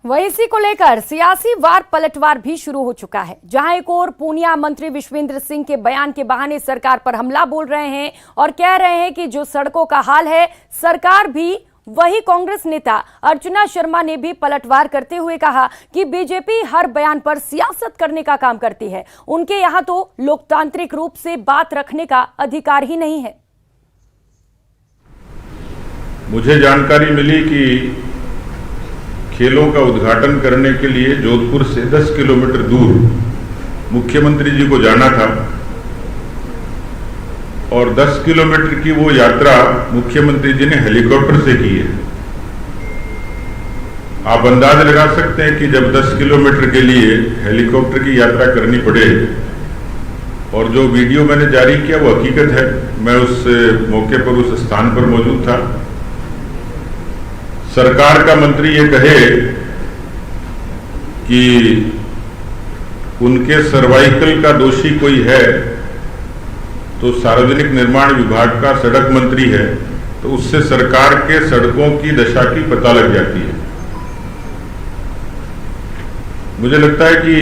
वहीं इसी को लेकर सियासी वार पलटवार भी शुरू हो चुका है, जहां एक और पूर्णिया मंत्री विश्वेंद्र सिंह के बयान के बहाने सरकार पर हमला बोल रहे हैं और कह रहे हैं कि जो सड़कों का हाल है सरकार भी। वही कांग्रेस नेता अर्चना शर्मा ने भी पलटवार करते हुए कहा कि बीजेपी हर बयान पर सियासत करने का काम करती है, उनके यहां तो लोकतांत्रिक रूप से बात रखने का अधिकार ही नहीं है। मुझे जानकारी मिली कि खेलों का उद्घाटन करने के लिए जोधपुर से 10 किलोमीटर दूर मुख्यमंत्री जी को जाना था और 10 किलोमीटर की वो यात्रा मुख्यमंत्री जी ने हेलीकॉप्टर से की है। आप अंदाज लगा सकते हैं कि जब 10 किलोमीटर के लिए हेलीकॉप्टर की यात्रा करनी पड़े, और जो वीडियो मैंने जारी किया वो हकीकत है। मैं उस मौके पर उस स्थान पर मौजूद था। सरकार का मंत्री ये कहे कि उनके सर्वाइकल का दोषी कोई है, तो सार्वजनिक निर्माण विभाग का सड़क मंत्री है, तो उससे सरकार के सड़कों की दशा की पता लग जाती है। मुझे लगता है कि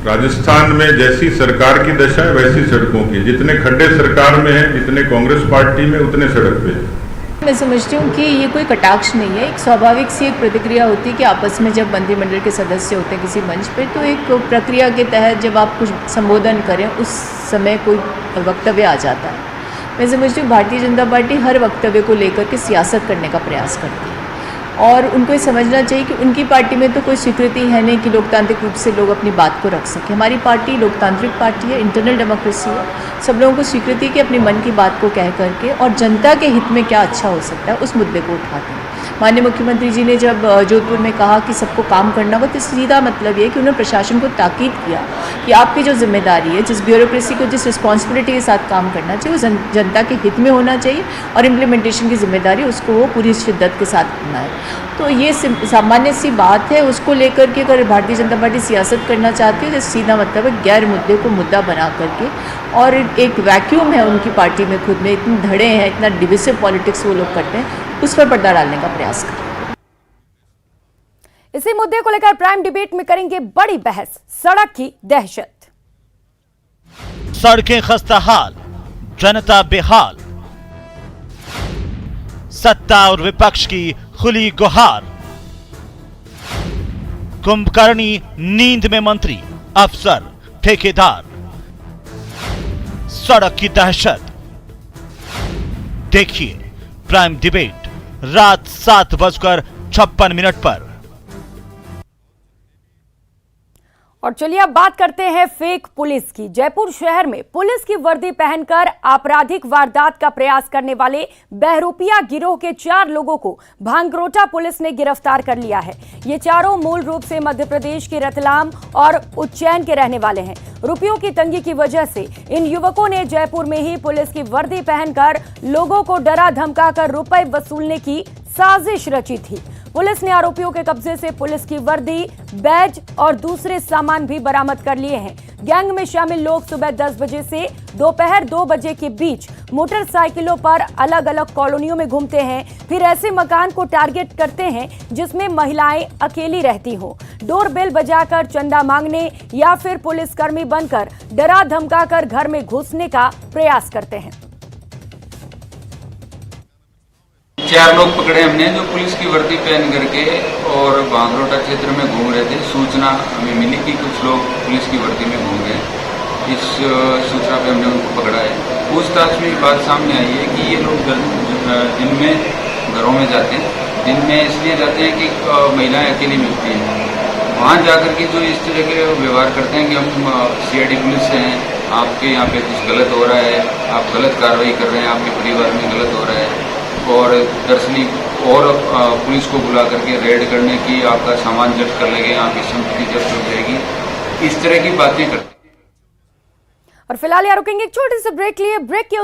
राजस्थान में जैसी सरकार की दशा है वैसी सड़कों की, जितने खड्डे सरकार में हैं, जितने कांग्रेस पार्टी में, उतने सड़क पे है। मैं समझती हूँ कि ये कोई कटाक्ष नहीं है, एक स्वाभाविक सी एक प्रतिक्रिया होती है कि आपस में जब मंत्रिमंडल के सदस्य होते हैं किसी मंच पर, तो एक प्रक्रिया के तहत जब आप कुछ संबोधन करें उस समय कोई वक्तव्य आ जाता है। मैं समझती हूँ भारतीय जनता पार्टी हर वक्तव्य को लेकर के सियासत करने का प्रयास करती है और उनको ये समझना चाहिए कि उनकी पार्टी में तो कोई स्वीकृति है नहीं कि लोकतांत्रिक रूप से लोग अपनी बात को रख सकें। हमारी पार्टी लोकतांत्रिक पार्टी है, इंटरनल डेमोक्रेसी है, सब लोगों को स्वीकृति की अपने मन की बात को कह करके और जनता के हित में क्या अच्छा हो सकता है उस मुद्दे को उठाते हैं। माननीय मुख्यमंत्री जी ने जब जोधपुर में कहा कि सबको काम करना होगा, तो सीधा मतलब ये कि उन्होंने प्रशासन को ताकीद किया कि आपकी जो जिम्मेदारी है, जिस ब्यूरोक्रेसी को जिस रिस्पॉन्सिबिलिटी के साथ काम करना चाहिए वो जनता के हित में होना चाहिए और इम्प्लीमेंटेशन की जिम्मेदारी उसको वो पूरी शिद्दत के साथ करना है। तो ये सामान्य सी बात है, उसको लेकर के अगर भारतीय जनता पार्टी सियासत करना चाहती है तो सीधा मतलब है गैर मुद्दे को मुद्दा बना करके, और एक वैक्यूम है उनकी पार्टी में, खुद में इतने धड़े हैं, इतना डिविसिव पॉलिटिक्स वो लोग करते हैं, उस पर पर्दा डालने का प्रयास करें। इसी मुद्दे को लेकर प्राइम डिबेट में करेंगे बड़ी बहस, सड़क की दहशत। सड़कें खस्ता हाल, जनता बेहाल, सत्ता और विपक्ष की खुली गुहार, कुंभकर्णी नींद में मंत्री, अफसर, ठेकेदार, सड़क की दहशत। देखिए प्राइम डिबेट रात 7:56 पर। और चलिए अब बात करते हैं फेक पुलिस की। जयपुर शहर में पुलिस की वर्दी पहनकर आपराधिक वारदात का प्रयास करने वाले बहरूपिया गिरोह के 4 लोगों को भांगरोटा पुलिस ने गिरफ्तार कर लिया है। ये चारों मूल रूप से मध्य प्रदेश के रतलाम और उज्जैन के रहने वाले हैं। रुपयों की तंगी की वजह से इन युवकों ने जयपुर में ही पुलिस की वर्दी पहनकर लोगों को डरा धमकाकर रुपए वसूलने की साजिश रची थी। पुलिस ने आरोपियों के कब्जे से पुलिस की वर्दी, बैज और दूसरे सामान भी बरामद कर लिए हैं। गैंग में शामिल लोग सुबह 10 बजे से दोपहर 2 बजे के बीच मोटरसाइकिलों पर अलग अलग कॉलोनियों में घूमते हैं, फिर ऐसे मकान को टारगेट करते हैं जिसमें महिलाएं अकेली रहती हो। डोरबेल बजाकर चंदा मांगने या फिर पुलिसकर्मी बनकर डरा धमकाकर घर में घुसने का प्रयास करते हैं। 4 लोग पकड़े हमने जो पुलिस की वर्दी पहन करके और भांगरोटा क्षेत्र में घूम रहे थे। सूचना हमें मिली कि कुछ लोग पुलिस की वर्दी में घूम रहे हैं। इस सूचना पे हमने उनको पकड़ा है। पूछताछ में बात सामने आई है कि ये लोग दिन में घरों में जाते हैं, दिन में इसलिए जाते हैं कि महिलाएं अकेली मिलती हैं। वहाँ जाकर के जो इस तरह के व्यवहार करते हैं कि हम CID पुलिस से हैं, आपके यहाँ पे कुछ गलत हो रहा है, आप गलत कार्रवाई कर रहे हैं, आपके परिवार में गलत हो रहा है, और दरअसली और पुलिस को बुला करके रेड करने की, आपका सामान जब्त कर लेंगे, आपकी संपत्ति जब्त हो जाएगी, इस तरह की बातें करते हैं। और फिलहाल यहाँ रुकेंगे एक छोटे से ब्रेक लिए। ब्रेक के